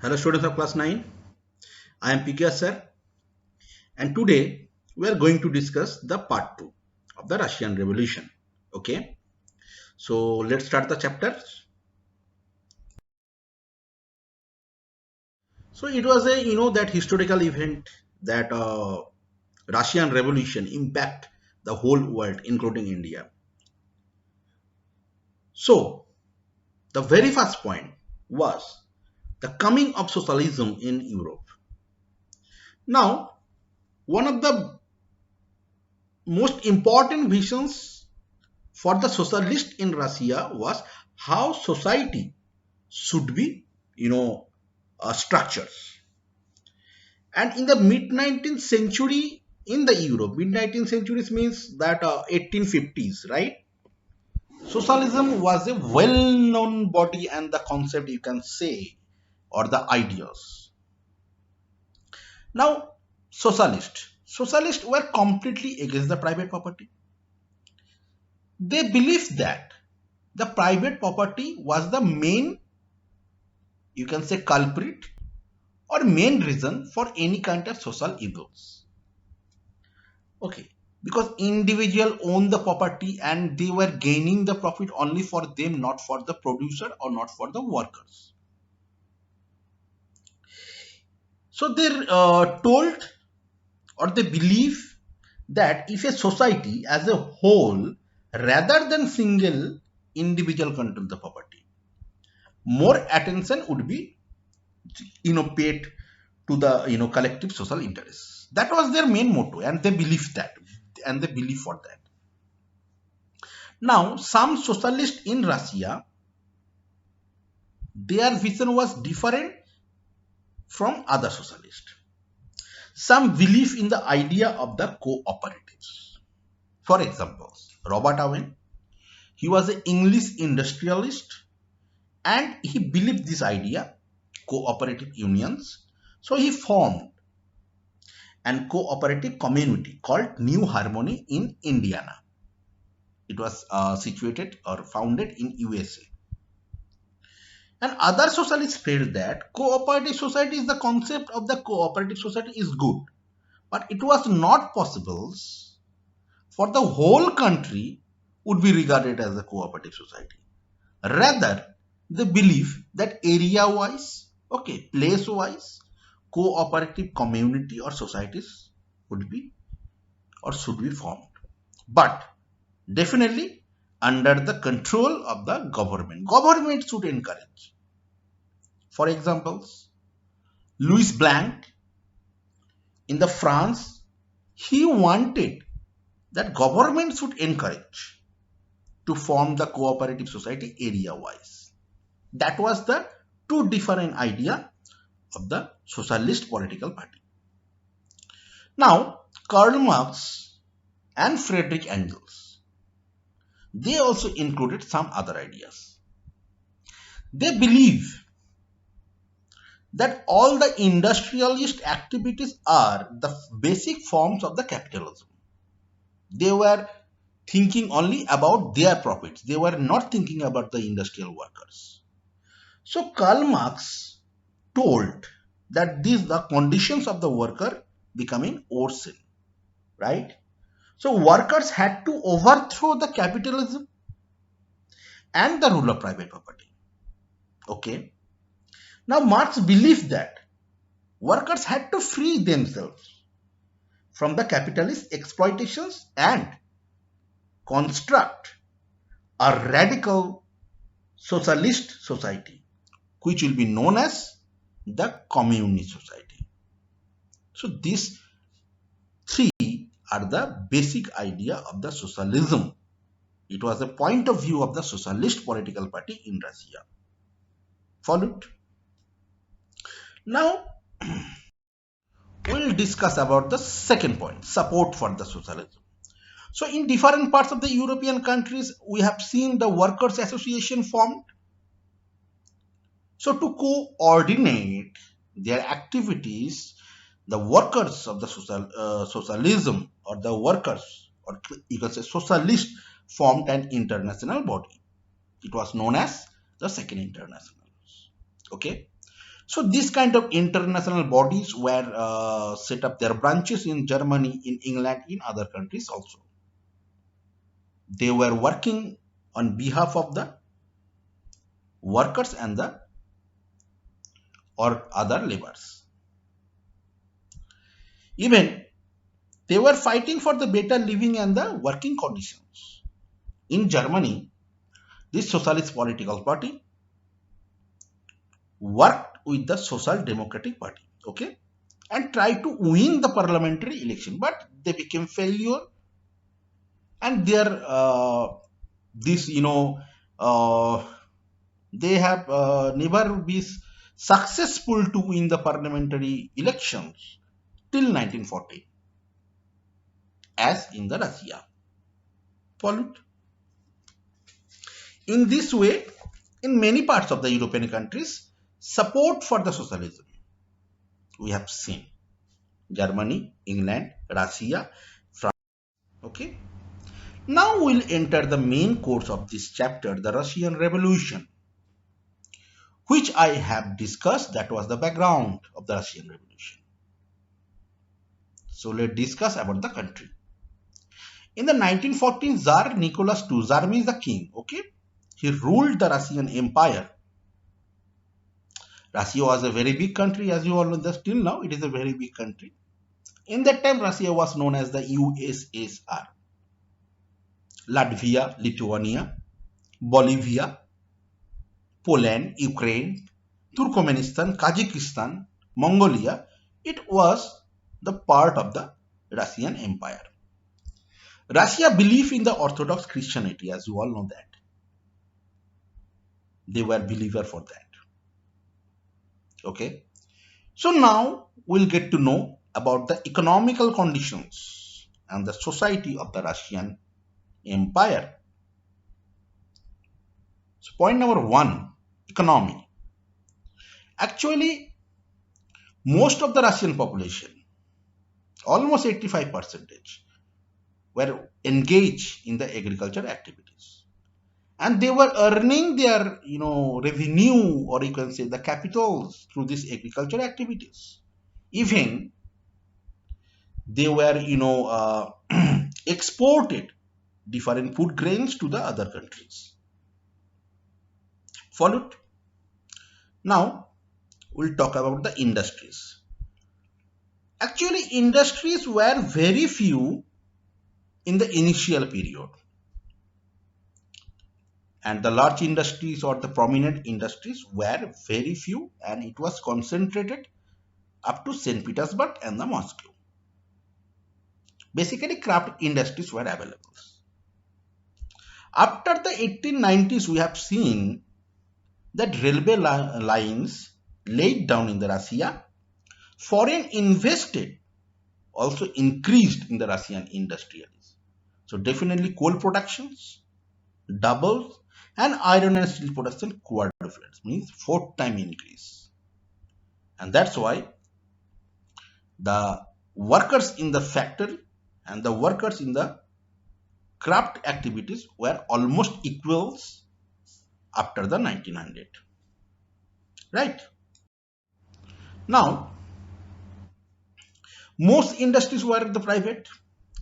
Hello students of class 9. I am PK sir, and today we are going to discuss the part 2 of the Russian Revolution. Okay, so let's start the chapter. So it was a that historical event that Russian Revolution impact the whole world including India. So the very first point was the coming of socialism in Europe. Now one of the most important visions for the socialist in Russia was how society should be, structured. And in the mid 19th century in the Europe, mid 19th centuries means that 1850s, right? Socialism was a well-known body and the concept you can say, or the ideas. Now, socialists were completely against the private property. They believed that the private property was the main, you can say, culprit or main reason for any kind of social evils. Okay, because individual own the property and they were gaining the profit only for them, not for the producer or not for the workers. So they told or they believe that if a society as a whole rather than single individual control the property, more attention would be paid to the collective social interests. That was their main motto, and they believe that, and they believe for that. Now some socialists in Russia, their vision was different from other socialists. Some believe in the idea of the cooperatives. For example, Robert Owen, he was an English industrialist and he believed this idea, cooperative unions. So he formed an cooperative community called New Harmony in Indiana. It was situated or founded in USA. And other socialists felt that cooperative society is the concept of the cooperative society is good, but it was not possible for the whole country would be regarded as a cooperative society. Rather, they believe that area-wise, place-wise, cooperative community or societies would be or should be formed, but definitely under the control of the government. Government should encourage. For examples, Louis Blanc in the France, he wanted that government should encourage to form the cooperative society area-wise. That was the two different idea of the socialist political party. Now, Karl Marx and Friedrich Engels, they also included some other ideas. They believe that all the industrialist activities are the basic forms of the capitalism. They were thinking only about their profits. They were not thinking about the industrial workers. So Karl Marx told that these the conditions of the worker becoming worsened, right? So workers had to overthrow the capitalism and the rule of private property. Okay. Now Marx believed that workers had to free themselves from the capitalist exploitations and construct a radical socialist society, which will be known as the communist society. So these three are the basic idea of the socialism. It was a point of view of the socialist political party in Russia. Followed? Now we'll discuss about the second point, support for the socialism. So in different parts of the European countries, we have seen the workers' association formed. So to coordinate their activities, the workers of the socialism or the workers, or you can say socialist, formed an international body. It was known as the Second International. Okay. So these kind of international bodies were set up their branches in Germany, in England, in other countries also. They were working on behalf of the workers and the or other laborers. Even they were fighting for the better living and the working conditions. In Germany, this socialist political party worked with the Social Democratic Party, okay, and tried to win the parliamentary election, but they became failure, and their this they have never been successful to win the parliamentary elections till 1940, as in the Russia. Followed. In this way, in many parts of the European countries, support for the socialism we have seen. Germany, England, Russia, France. Okay. Now we'll enter the main course of this chapter, the Russian Revolution, which I have discussed. That was the background of the Russian Revolution. So let's discuss about the country. In the 1914, Tsar Nicholas II, Tsar means the king, okay? He ruled the Russian Empire. Russia was a very big country, as you all know. Still now, it is a very big country. In that time, Russia was known as the USSR. Latvia, Lithuania, Bolivia, Poland, Ukraine, Turkmenistan, Kazakhstan, Mongolia, it was the part of the Russian Empire. Russia believed in the Orthodox Christianity, as you all know that. They were believer for that. Okay. So now we'll get to know about the economical conditions and the society of the Russian Empire. So point number 1, economy. Actually, most of the Russian population, almost 85%, were engaged in the agriculture activities. And they were earning their, revenue, or you can say the capitals, through these agriculture activities. Even they were, exported different food grains to the other countries. Followed. Now, we'll talk about the industries. Actually, industries were very few in the initial period. And the large industries or the prominent industries were very few, and it was concentrated up to St. Petersburg and the Moscow. Basically, craft industries were available. After the 1890s, we have seen that railway lines laid down in the Russia, foreign invested also increased in the Russian industries. So definitely coal productions doubled, and iron and steel production quadrupled, means 4-time increase. And that's why the workers in the factory and the workers in the craft activities were almost equals after the 1900. Right? Now, most industries were the private,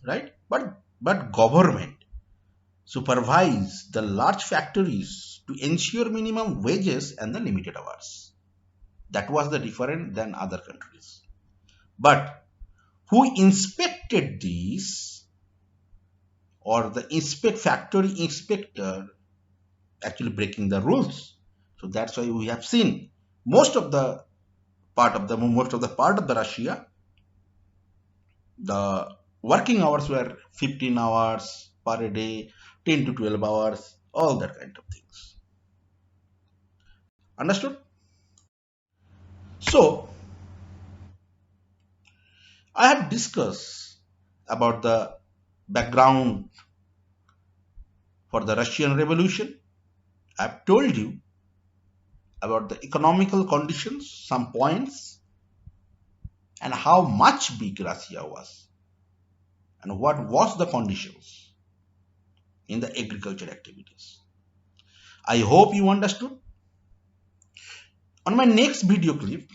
right? But government supervised the large factories to ensure minimum wages and the limited hours. That was the different than other countries. But who inspected these, or the factory inspector actually breaking the rules? So that's why we have seen most of the part of the Russia, the working hours were 15 hours per day, 10 to 12 hours, all that kind of things. Understood? So, I have discussed about the background for the Russian Revolution. I have told you about the economical conditions, some points, and how much big Russia was, and what was the conditions in the agriculture activities. I hope you understood. On my next video clip,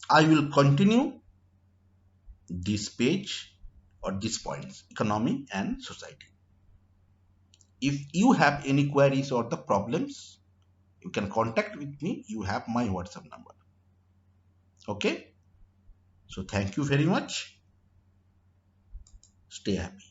I will continue this page or these points, economy and society. If you have any queries or the problems, you can contact with me. You have my WhatsApp number. Okay. So thank you very much. Stay happy.